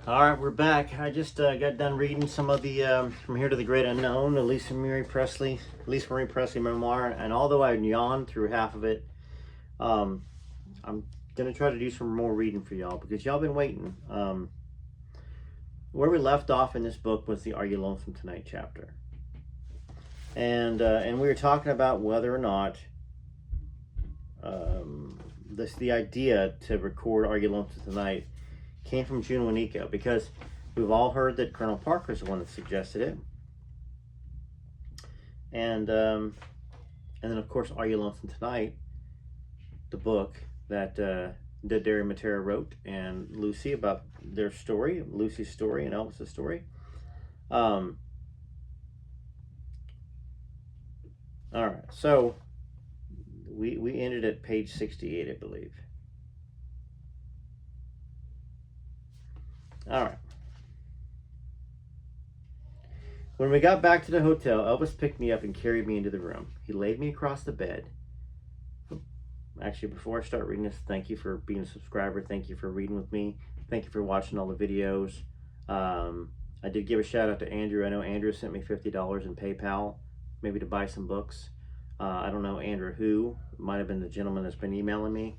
All right, we're back. I just got done reading some of the From Here to the Great Unknown, the Lisa Marie Presley memoir. And although I yawned through half of it, um, I'm gonna try to do some more reading for y'all because y'all been waiting. Where we left off in this book was the "Are You Lonesome Tonight" chapter, and we were talking about whether or not the idea to record "Are You Lonesome Tonight" came from June Wanico, because we've all heard that Colonel Parker's the one that suggested it, and then of course "Are You Lonesome Tonight," the book that Derry Matera wrote, and Lucy, about their story, Lucy's story and Elvis's story. All right, so we ended at page 68, I believe. All right. When we got back to the hotel, Elvis picked me up and carried me into the room. He laid me across the bed. Actually, before I start reading this, thank you for being a subscriber. Thank you for reading with me. Thank you for watching all the videos. I did give a shout out to Andrew. I know Andrew sent me $50 in PayPal, maybe to buy some books. I don't know Andrew who. It might have been the gentleman that's been emailing me.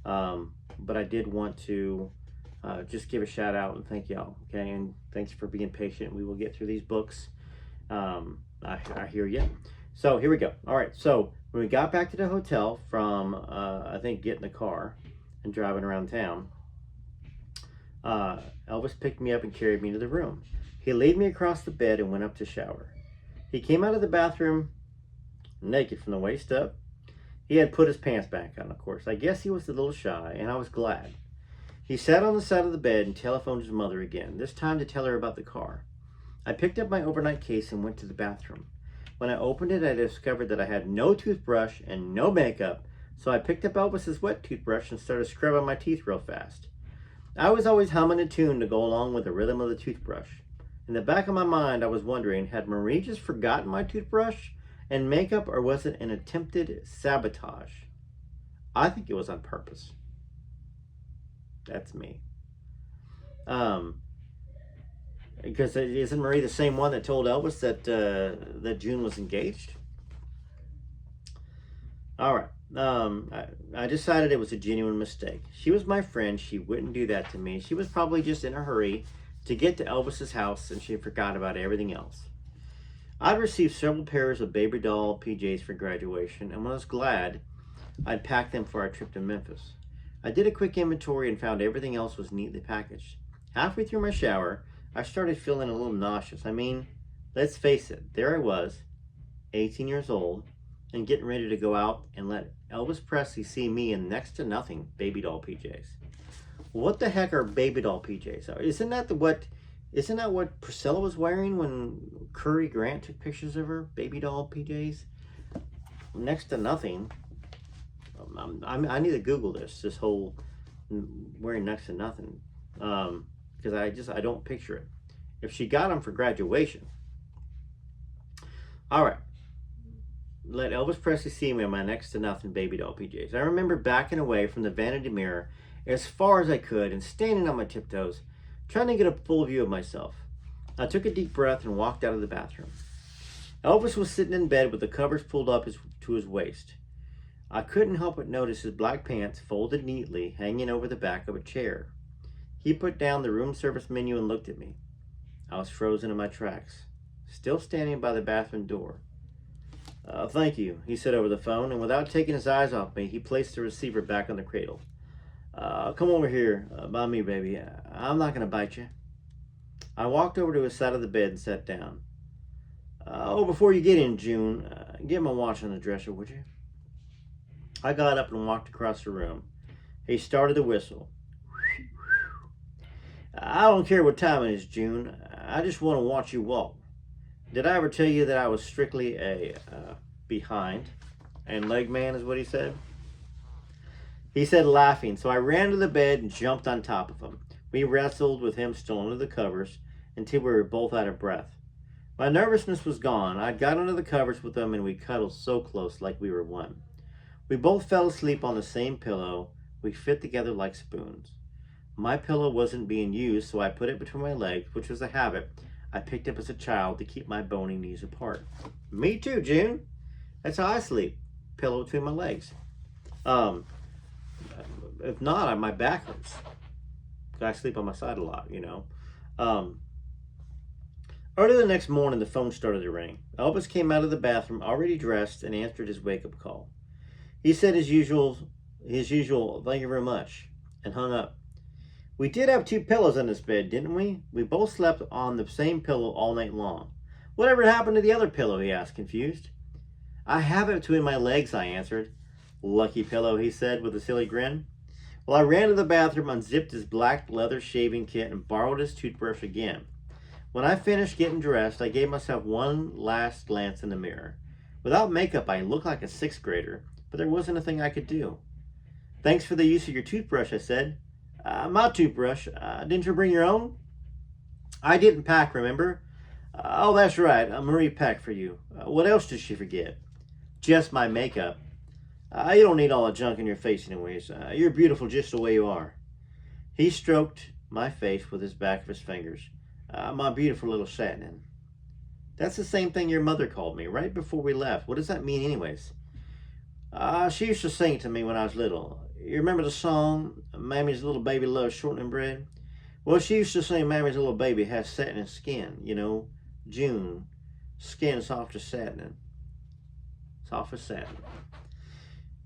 But I did want to just give a shout out and thank y'all. Okay, and thanks for being patient. We will get through these books. I hear you. So here we go. All right, so when we got back to the hotel from, I think, getting the car and driving around town, Elvis picked me up and carried me to the room. He laid me across the bed and went up to shower. He came out of the bathroom naked from the waist up. He had put his pants back on, of course. I guess he was a little shy, and I was glad. He sat on the side of the bed and telephoned his mother again, this time to tell her about the car. I picked up my overnight case and went to the bathroom. When I opened it, I discovered that I had no toothbrush and no makeup, so I picked up Elvis's wet toothbrush and started scrubbing my teeth real fast. I was always humming a tune to go along with the rhythm of the toothbrush. In the back of my mind, I was wondering, had Marie just forgotten my toothbrush and makeup, or was it an attempted sabotage? I think it was on purpose. That's me. Because isn't Marie the same one that told Elvis that June was engaged? All right. I decided it was a genuine mistake. She was my friend. She wouldn't do that to me. She was probably just in a hurry to get to Elvis's house, and she forgot about everything else. I'd received several pairs of baby doll PJs for graduation, and was glad I'd packed them for our trip to Memphis. I did a quick inventory and found everything else was neatly packaged. Halfway through my shower, I started feeling a little nauseous. I mean, let's face it, there I was, 18 years old, and getting ready to go out and let Elvis Presley see me in next to nothing baby doll PJs. What the heck are baby doll PJs? Isn't that what Priscilla was wearing when Curry Grant took pictures of her? Baby doll PJs? Next to nothing. I need to Google this whole wearing next to nothing. Because I don't picture it. If she got them for graduation. All right. Let Elvis Presley see me in my next to nothing baby doll PJs. I remember backing away from the vanity mirror as far as I could and standing on my tiptoes, trying to get a full view of myself. I took a deep breath and walked out of the bathroom. Elvis was sitting in bed with the covers pulled up to his waist. I couldn't help but notice his black pants folded neatly, hanging over the back of a chair. He put down the room service menu and looked at me. I was frozen in my tracks, still standing by the bathroom door. Thank you, he said over the phone, and without taking his eyes off me, he placed the receiver back on the cradle. Come over here by me, baby. I'm not going to bite you. I walked over to his side of the bed and sat down. Before you get in, June, get my watch on the dresser, would you? I got up and walked across the room. He started to whistle. I don't care what time it is, June. I just want to watch you walk. Did I ever tell you that I was strictly a behind and leg man, is what he said? He said, laughing, so I ran to the bed and jumped on top of him. We wrestled with him still under the covers until we were both out of breath. My nervousness was gone. I got under the covers with him and we cuddled so close like we were one. We both fell asleep on the same pillow. We fit together like spoons. My pillow wasn't being used, so I put it between my legs, which was a habit I picked up as a child to keep my bony knees apart. Me too, June. That's how I sleep. Pillow between my legs. Um, if not, my back hurts. I sleep on my side a lot, you know. Um, Early the next morning, the phone started to ring. Elvis came out of the bathroom already dressed and answered his wake-up call. He said his usual, thank you very much, and hung up. We did have two pillows on this bed, didn't we? We both slept on the same pillow all night long. Whatever happened to the other pillow, he asked, confused. I have it between my legs, I answered. Lucky pillow, he said with a silly grin. Well, I ran to the bathroom, unzipped his black leather shaving kit, and borrowed his toothbrush again. When I finished getting dressed, I gave myself one last glance in the mirror. Without makeup, I looked like a sixth grader, but there wasn't a thing I could do. Thanks for the use of your toothbrush, I said. My toothbrush. Didn't you bring your own? I didn't pack, remember? Oh, that's right. Marie packed for you. What else did she forget? Just my makeup. You don't need all the junk in your face anyways. You're beautiful just the way you are. He stroked my face with his back of his fingers. My beautiful little satin. That's the same thing your mother called me right before we left. What does that mean anyways? She used to sing it to me when I was little. You remember the song, Mammy's Little Baby Loves Shortening Bread? Well, she used to sing Mammy's Little Baby has satin and skin, you know, June, skin soft as satin. Soft as satin.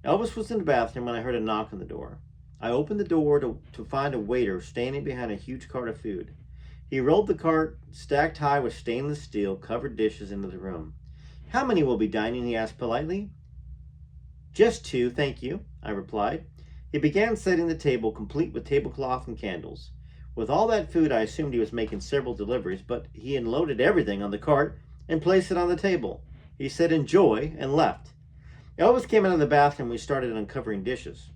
Elvis was in the bathroom when I heard a knock on the door. I opened the door to find a waiter standing behind a huge cart of food. He rolled the cart, stacked high with stainless steel, covered dishes into the room. How many will be dining? He asked politely. Just two, thank you, I replied. He began setting the table, complete with tablecloth and candles. With all that food, I assumed he was making several deliveries, but he unloaded everything on the cart and placed it on the table. He said, enjoy, and left. Elvis came out of the bathroom and we started uncovering dishes.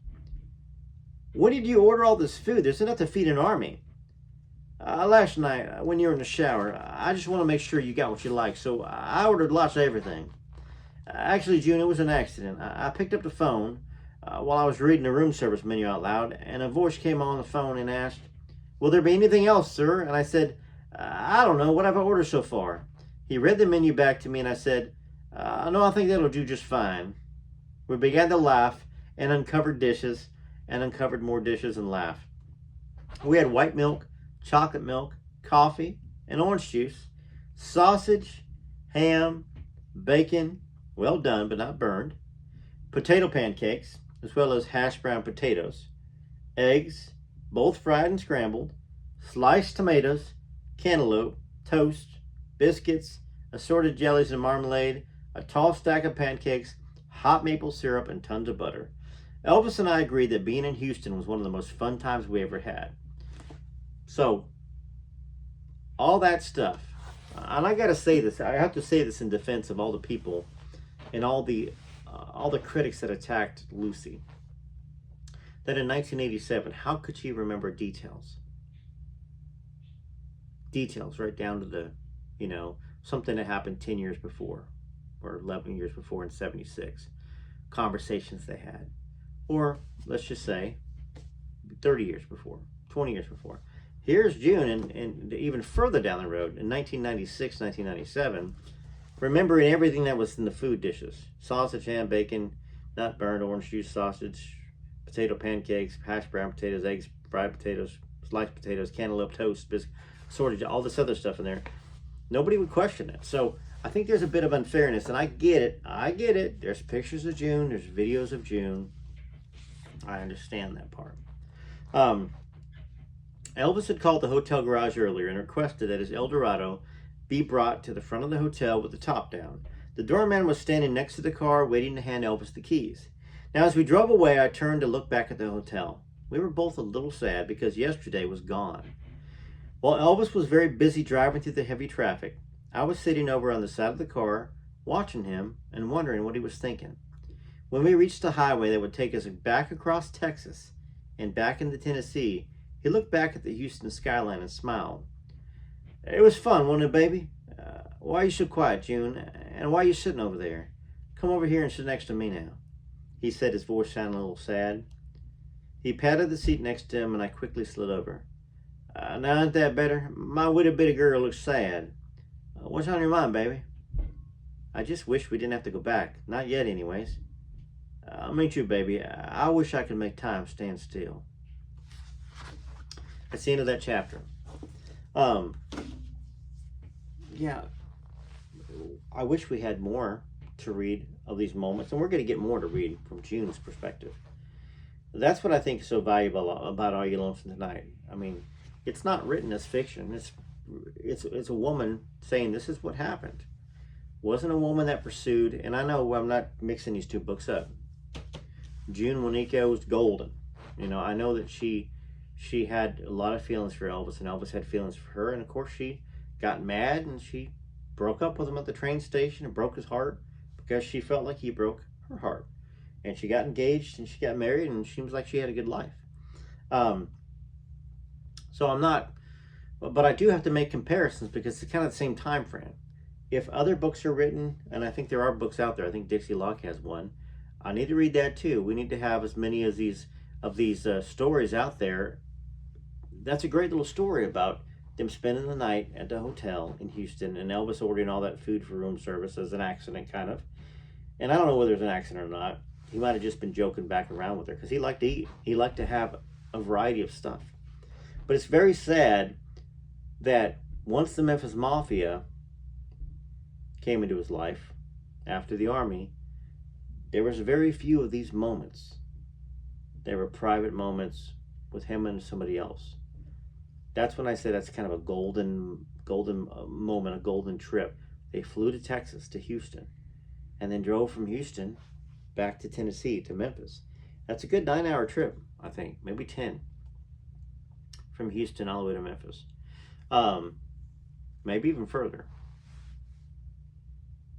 When did you order all this food? There's enough to feed an army. Last night, when you were in the shower, I just want to make sure you got what you like, so I ordered lots of everything. Actually, June, it was an accident. I picked up the phone while I was reading the room service menu out loud, and a voice came on the phone and asked, will there be anything else, sir? And I said, I don't know. What have I ordered so far? He read the menu back to me, and I said, no, I think that'll do just fine. We began to laugh and uncovered dishes and uncovered more dishes and laughed. We had white milk, chocolate milk, coffee, and orange juice, sausage, ham, bacon, well done but not burned, potato pancakes, as well as hash brown potatoes, eggs, both fried and scrambled, sliced tomatoes, cantaloupe, toast, biscuits, assorted jellies and marmalade, a tall stack of pancakes, hot maple syrup, and tons of butter. Elvis and I agreed that being in Houston was one of the most fun times we ever had. So, all that stuff, and I gotta say this, I have to say this in defense of all the people and all the critics that attacked Lucy. That in 1987, how could she remember details? Details, right down to the, something that happened 10 years before, or 11 years before in 76. Conversations they had. Or, let's just say, 30 years before, 20 years before. Here's June, and even further down the road, in 1996, 1997, remembering everything that was in the food dishes. Sausage, ham, bacon, not burned, orange juice, sausage, potato pancakes, hash brown potatoes, eggs, fried potatoes, sliced potatoes, cantaloupe, toast, biscuit, assorted, all this other stuff in there. Nobody would question it. So I think there's a bit of unfairness, and I get it. There's pictures of June, there's videos of June. I understand that part. Elvis had called the hotel garage earlier and requested that his Eldorado be brought to the front of the hotel with the top down. The doorman was standing next to the car waiting to hand Elvis the keys. Now, as we drove away, I turned to look back at the hotel. We were both a little sad because yesterday was gone. While Elvis was very busy driving through the heavy traffic, I was sitting over on the side of the car, watching him and wondering what he was thinking. When we reached the highway that would take us back across Texas and back into Tennessee, he looked back at the Houston skyline and smiled. It was fun, wasn't it, baby? Why are you so quiet, June? And why are you sitting over there? Come over here and sit next to me now. He said, his voice sounded a little sad. He patted the seat next to him, and I quickly slid over. Now, ain't that better? My witty bitty girl looks sad. What's on your mind, baby? I just wish we didn't have to go back. Not yet, anyways. Me too, baby. I wish I could make time stand still. That's the end of that chapter. Yeah, I wish we had more to read of these moments, and we're going to get more to read from June's perspective. That's what I think is so valuable about Are You Lonesome Tonight? I mean, it's not written as fiction. It's a woman saying this is what happened. Wasn't a woman that pursued, and I know I'm not mixing these two books up. June Wienico was golden. You know, I know that she had a lot of feelings for Elvis, and Elvis had feelings for her, and of course she got mad and she broke up with him at the train station and broke his heart because she felt like he broke her heart. And she got engaged and she got married, and it seems like she had a good life. So I'm not, but I do have to make comparisons because it's kind of the same time frame. If other books are written, and I think there are books out there, I think Dixie Locke has one, I need to read that too. We need to have as many as these stories out there. That's a great little story about them spending the night at the hotel in Houston and Elvis ordering all that food for room service as an accident, kind of. And I don't know whether it was an accident or not. He might have just been joking back around with her because he liked to eat. He liked to have a variety of stuff. But it's very sad that once the Memphis Mafia came into his life after the Army, there was very few of these moments. They were private moments with him and somebody else. That's when I say that's kind of a golden moment, a golden trip. They flew to Texas, to Houston, and then drove from Houston back to Tennessee, to Memphis. That's a good 9-hour trip, I think, maybe 10, from Houston all the way to Memphis. Maybe even further.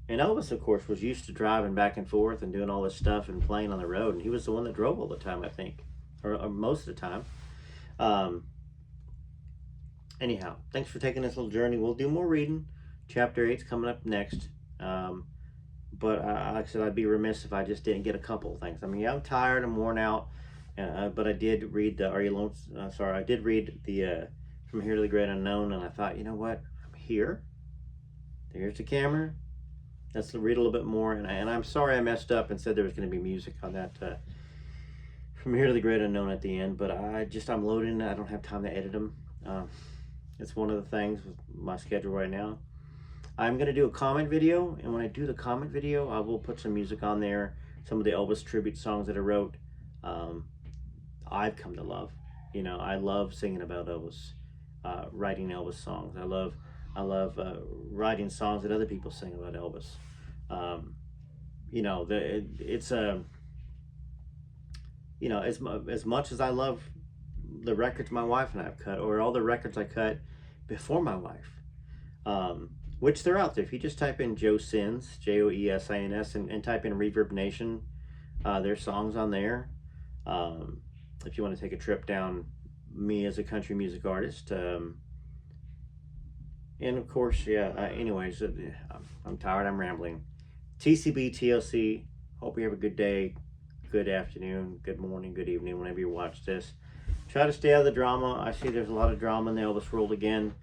And Elvis, of course, was used to driving back and forth and doing all this stuff and playing on the road. And he was the one that drove all the time, I think, or most of the time. Anyhow, thanks for taking this little journey. We'll do more reading. Chapter 8's coming up next. But like I said, I'd be remiss if I just didn't get a couple of things. I mean, yeah, I'm tired, I'm worn out. But I did read the I did read the From Here to the Great Unknown, and I thought, you know what? I'm here. There's the camera. Let's read a little bit more. And I'm sorry I messed up and said there was going to be music on that From Here to the Great Unknown at the end. But I'm loading. I don't have time to edit them. It's one of the things with my schedule right now. I'm going to do a comment video, and when I do the comment video, I will put some music on there, some of the Elvis tribute songs that I wrote. I've come to love. You know, I love singing about Elvis, writing Elvis songs. I love writing songs that other people sing about Elvis. You know, it's a, you know, as much as I love the records my wife and I have cut, or all the records I cut before my wife, which they're out there. If you just type in Joe Sins, Joesins, and type in Reverb Nation, there's songs on there. If you want to take a trip down me as a country music artist, and of course, yeah. Anyways, I'm tired. I'm rambling. TCB, TLC. Hope you have a good day, good afternoon, good morning, good evening, whenever you watch this. Try to stay out of the drama. I see there's a lot of drama in the Elvis world again.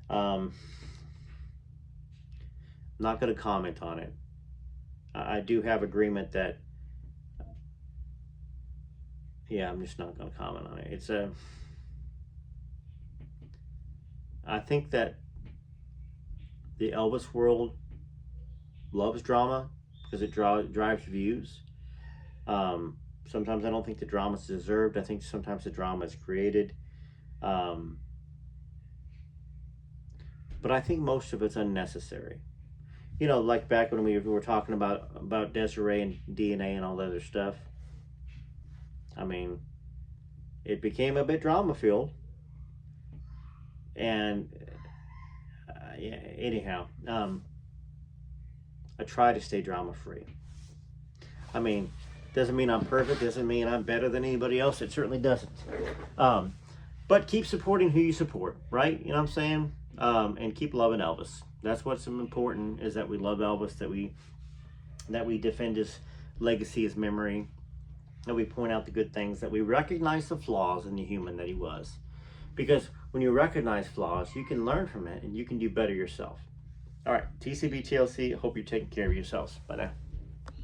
I'm not going to comment on it. I do have agreement that, yeah, I'm just not going to comment on it. I think that the Elvis world loves drama because it drives views. Sometimes I don't think the drama is deserved. I think sometimes the drama is created. But I think most of it's unnecessary. You know, like back when we were talking about Desiree and DNA and all that other stuff. I mean, it became a bit drama-filled. And yeah, anyhow, I try to stay drama-free. I mean, doesn't mean I'm perfect, doesn't mean I'm better than anybody else. It certainly doesn't. But keep supporting who you support, right? You know what I'm saying? And keep loving Elvis. That's what's important, is that we love Elvis, that we defend his legacy, his memory. that we point out the good things, that we recognize the flaws in the human that he was. Because when you recognize flaws, you can learn from it and you can do better yourself. All right, TCB TLC, hope you're taking care of yourselves. Bye now.